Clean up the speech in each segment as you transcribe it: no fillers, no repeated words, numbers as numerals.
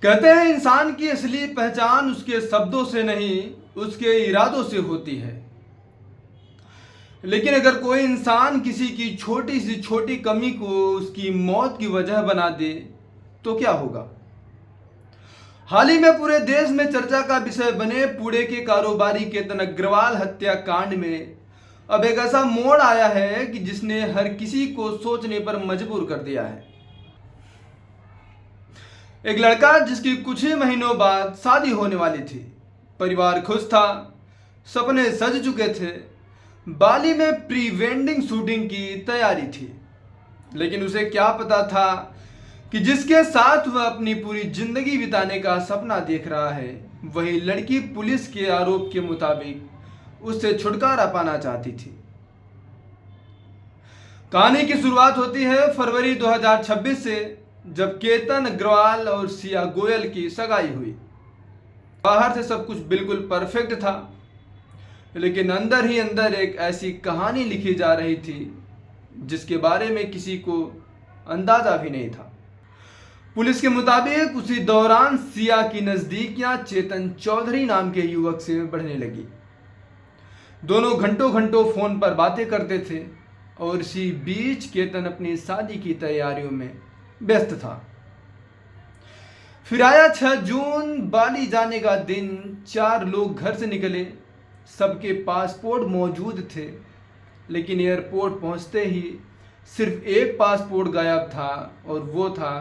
कहते हैं इंसान की असली पहचान उसके शब्दों से नहीं उसके इरादों से होती है। लेकिन अगर कोई इंसान किसी की छोटी सी छोटी कमी को उसकी मौत की वजह बना दे तो क्या होगा। हाल ही में पूरे देश में चर्चा का विषय बने पुणे के कारोबारी केतन अग्रवाल हत्याकांड में अब एक ऐसा मोड़ आया है कि जिसने हर किसी को सोचने पर मजबूर कर दिया है। एक लड़का जिसकी कुछ ही महीनों बाद शादी होने वाली थी, परिवार खुश था, सपने सज चुके थे, बाली में प्री वेडिंग शूटिंग की तैयारी थी। लेकिन उसे क्या पता था कि जिसके साथ वह अपनी पूरी जिंदगी बिताने का सपना देख रहा है वही लड़की पुलिस के आरोप के मुताबिक उससे छुटकारा पाना चाहती थी। कहानी की शुरुआत होती है फरवरी 2026 से, जब केतन अग्रवाल और सिया गोयल की सगाई हुई। बाहर से सब कुछ बिल्कुल परफेक्ट था, लेकिन अंदर ही अंदर एक ऐसी कहानी लिखी जा रही थी जिसके बारे में किसी को अंदाजा भी नहीं था। पुलिस के मुताबिक उसी दौरान सिया की नजदीकियां चेतन चौधरी नाम के युवक से बढ़ने लगी। दोनों घंटों घंटों फोन पर बातें करते थे और इसी बीच केतन अपनी शादी की तैयारियों में व्यस्त था। फिर आया 6 जून, बाली जाने का दिन। 4 लोग घर से निकले, सबके पासपोर्ट मौजूद थे, लेकिन एयरपोर्ट पहुंचते ही सिर्फ एक पासपोर्ट गायब था और वो था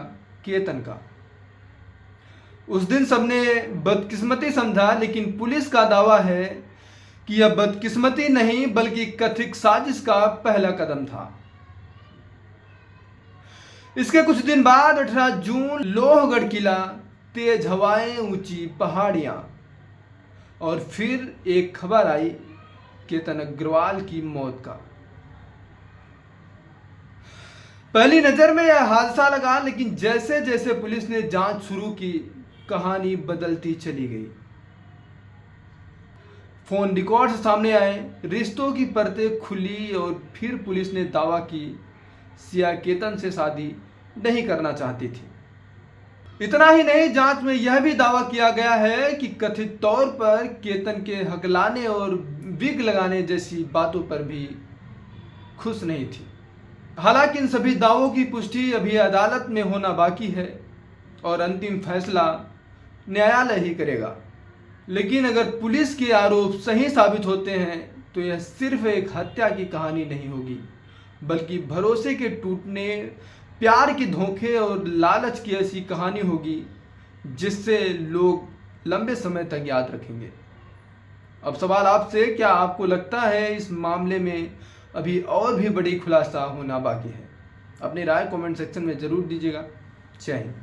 केतन का। उस दिन सबने बदकिस्मती समझा, लेकिन पुलिस का दावा है कि यह बदकिस्मती नहीं बल्कि कथित साजिश का पहला कदम था। इसके कुछ दिन बाद 18 जून, लोहगढ़ किला, तेज हवाएं, ऊंची पहाड़ियां और फिर एक खबर आई केतन अग्रवाल की मौत का। पहली नजर में यह हादसा लगा, लेकिन जैसे जैसे पुलिस ने जांच शुरू की कहानी बदलती चली गई। फोन रिकॉर्ड सामने आए, रिश्तों की परतें खुली और फिर पुलिस ने दावा की सिया केतन से शादी नहीं करना चाहती थी। इतना ही नहीं, जांच में यह भी दावा किया गया है कि कथित तौर पर केतन के हकलाने और विग लगाने जैसी बातों पर भी खुश नहीं थी। हालांकि इन सभी दावों की पुष्टि अभी अदालत में होना बाकी है और अंतिम फैसला न्यायालय ही करेगा। लेकिन अगर पुलिस के आरोप सही साबित होते हैं तो यह सिर्फ एक हत्या की कहानी नहीं होगी, बल्कि भरोसे के टूटने, प्यार के धोखे और लालच की ऐसी कहानी होगी जिससे लोग लंबे समय तक याद रखेंगे। अब सवाल आपसे, क्या आपको लगता है इस मामले में अभी और भी बड़ी खुलासा होना बाकी है? अपनी राय कमेंट सेक्शन में जरूर दीजिएगा। जय हिंद।